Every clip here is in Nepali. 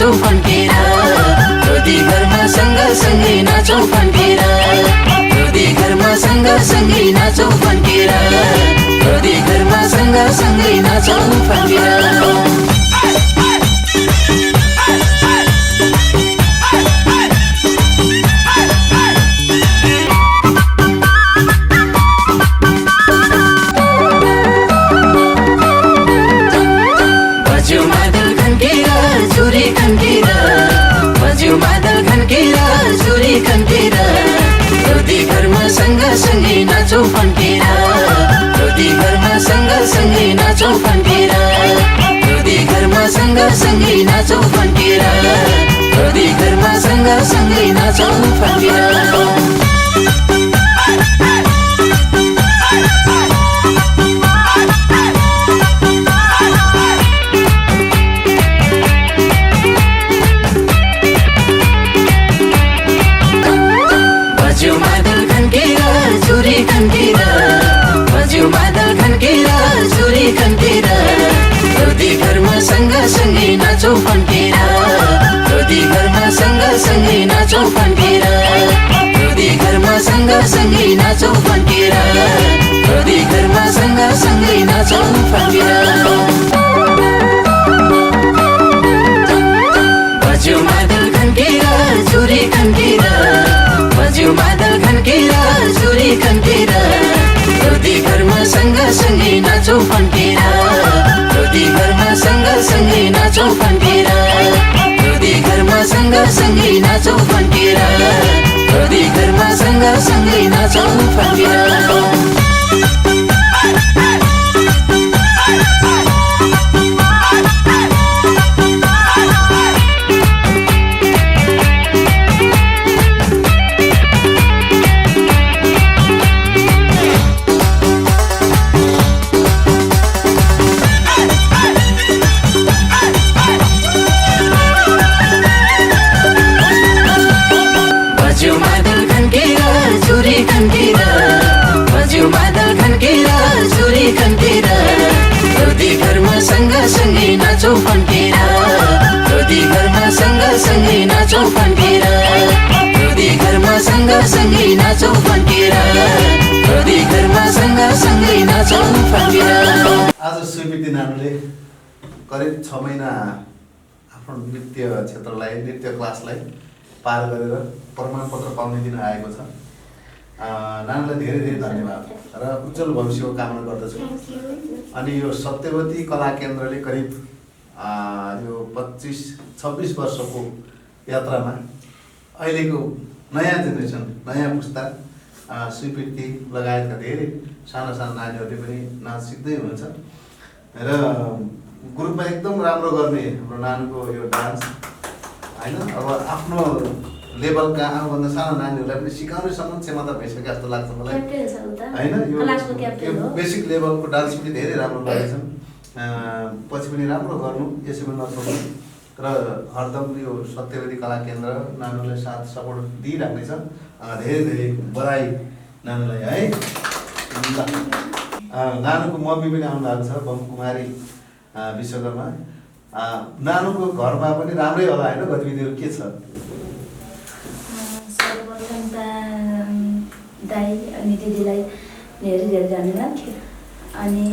नाचौ फन्केर रोदी घरमा सँगसँगै नाचौ फन्केर रोदी घरमा सँगसँगै नाचौ फन्केर रोदी घरमा सँगसँगै नाचौ फन्केर सँगसँगै नाचौ फन्केर रोदी घरमा सँगसँगै नाचौ फन्केर रोदी घरमा सँगसँगै नाचौ फन्केर रोदी घरमा सँगसँगै नाचौ फन्केर सँगसँगै नाचौ फन्केर रोदी घरमा सँगसँगै नाचौ फन्केर रोदी घरमा सँगसँगै नाचौ फन्केर रोदी घरमा सँगसँगै नाचौ फन्केर बज्यो मादल खन्केर चुरी खन्केर बज्यो मादल खन्केर चुरी खन्केर रोदी घरमा सँगसँगै नाचौ फन्केर रोदी घरमा सँगसँगै नाचौ फन्केर रोदी घरमा सँगसँगै नाचौ फन्केर रोदी घरमा सँगसँगै नाचौ फन्केर सँगसँगै नाचौ फन्केर रोदी घरमा सँगसँगै नाचौ फन्केर रोदी घरमा सँगसँगै नाचौ फन्केर रोदी घरमा सँगसँगै नाचौ फन्केर। आज स्वीकृति नानुले करिब 6 महिना आफ्नो नृत्य क्षेत्रलाई नृत्य क्लासलाई पार गरेर प्रमाणपत्र पाउने दिन आएको छ। नानुलाई धेरै धेरै धन्यवाद र उज्जवल भविष्यको कामना गर्दछु। अनि यो सत्यवती कला केन्द्रले करिब यो 25-26 वर्षको यात्रामा अहिलेको नयाँ जेनेरेसन नयाँ पुस्ता स्वीकृति लगायतका धेरै साना साना नानीहरूले पनि नाच सिक्दै हुनुहुन्छ र ग्रुपमा एकदम राम्रो गर्ने हाम्रो नानुको यो डान्स हैन अब आफ्नो लेभलका आफूभन्दा सानो नानीहरूलाई पनि सिकाउनेसम्म क्षमता भइसक्यो जस्तो लाग्छ मलाई हैन। यो बेसिक लेभलको डान्स पनि धेरै राम्रो लागेछन्। पछि पनि राम्रो गर्नु यसैमा नछोड्नु र हरदम यो सत्यवती कला केन्द्र नानुलाई साथ सपोर्ट दिइराख्नेछ। धेरै धेरै बधाई नानुलाई है। नानुको मम्मी पनि आउनु भएको छ बमकुमारी विश्वकर्मा। नानुको घरमा पनि राम्रै होला हैन गतिविधिहरू के छ? दाई अनि दिदीलाई धेरै धेरै धन्यवाद। अनि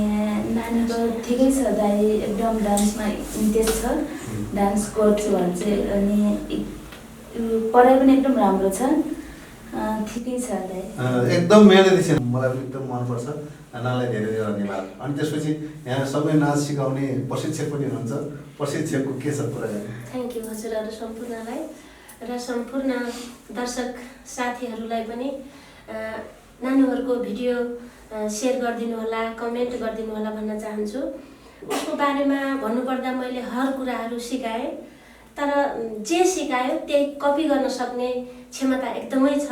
नानीको ठिकै छ, दाई एकदम डान्समा इन्ट्रेस्ट छ, डान्स गर्छु भन्छ। अनि पढाइ पनि एकदम राम्रो छ, ठिकै छ दाई एकदम मेहनती छ। मलाई पनि एकदम मनपर्छ। नानीलाई धेरै धेरै धन्यवाद। अनि त्यसपछि यहाँ सबै नाच सिकाउने प्रशिक्षक पनि हुनुहुन्छ, प्रशिक्षकको के छ कुरा? थ्याङ्क यू हजुरहरू सम्पूर्णलाई र सम्पूर्ण दर्शक साथीहरूलाई पनि नानीहरूको भिडियो सेयर गरिदिनु होला, कमेन्ट गरिदिनु होला भन्न चाहन्छु। उसको बारेमा भन्नुपर्दा मैले हर कुराहरू सिकाएँ, तर जे सिकायो त्यही कपी गर्न सक्ने क्षमता एकदमै छ।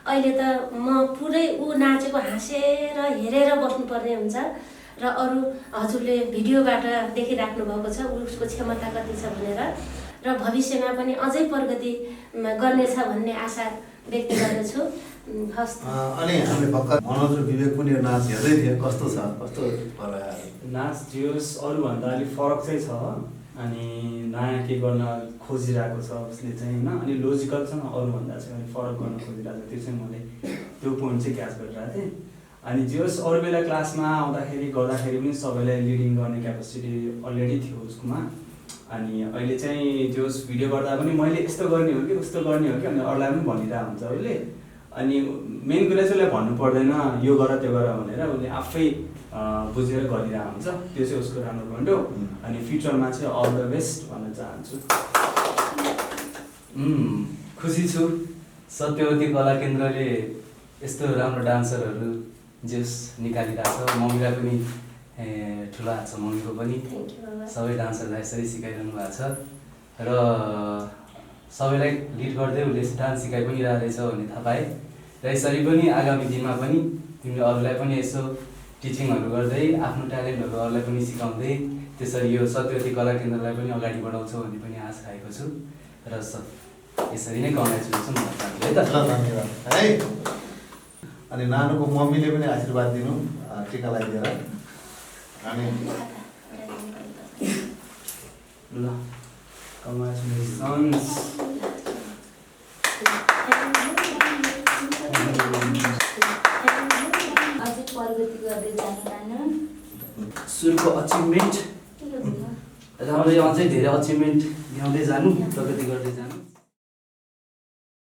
अहिले त म पुरै ऊ नाचेको हाँसेर हेरेर बस्नुपर्ने हुन्छ र अरू हजुरले भिडियोबाट देखिराख्नु भएको छ उसको क्षमता कति छ भनेर, र भविष्यमा पनि अझै प्रगति गर्नेछ भन्ने आशा व्यक्त गर्दछु। अनि हामीले भर्खर मनोज र विवेक पनि यो नाच हेर्दै थिए, कस्तो छ, कस्तो नाच जियोस् अरूभन्दा अलिक फरक चाहिँ छ। अनि नयाँ के गर्न खोजिरहेको छ उसले चाहिँ होइन अनि लोजिकलसँग अरूभन्दा चाहिँ अलिक फरक गर्न खोजिरहेको छ त्यो चाहिँ मैले त्यो पोइन्ट चाहिँ क्याच गरिरहेको थिएँ अनि जे होस् अरू बेला क्लासमा आउँदाखेरि गर्दाखेरि पनि सबैलाई लिडिङ गर्ने क्यापेसिटी अलरेडी थियो उसकोमा अनि अहिले चाहिँ जे होस् भिडियो गर्दा पनि मैले यस्तो गर्ने हो कि उस्तो गर्ने हो कि अनि अरूलाई पनि भनिरहेको हुन्छ उसले अनि मेन कुरा चाहिँ उसलाई भन्नु पर्दैन यो गर त्यो गर भनेर उसले आफै बुझेर गरिरहेको हुन्छ त्यो चाहिँ उसको राम्रो पोइन्ट हो अनि फ्युचरमा चाहिँ अल द बेस्ट भन्न चाहन्छु। खुसी छु सत्यवती कला केन्द्रले यस्तो राम्रो डान्सरहरू जेस निकालिरहेको छ मम्मीलाई पनि ठुलो हात छ मम्मीको पनि सबै डान्सरलाई यसरी सिकाइरहनु भएको छ र सबैलाई लिड गर्दै उसले डान्स सिकाइ पनि रहेछ भन्ने थाहा पाएँ र यसरी पनि आगामी दिनमा पनि तिमीले अरूलाई पनि यसो टिचिङहरू गर्दै आफ्नो ट्यालेन्टहरू अरूलाई पनि सिकाउँदै त्यसरी यो सत्यवती कला केन्द्रलाई पनि अगाडि बढाउँछौ भन्ने पनि आश राखेको छु र यसरी नै कमाइछु जस्तो मलाई लाग्छ है त। धन्यवाद है। अनि नानुको मम्मीले पनि आशीर्वाद दिनु टिका लगाइदिएर अनि ल कङ्ग्रेचुलेसन्स। अझै प्रगति गर्दै जानु नानु सुरुको अचिभमेन्ट राम्रै अझै धेरै अचिभमेन्ट ल्याउँदै जानु प्रगति गर्दै जानु।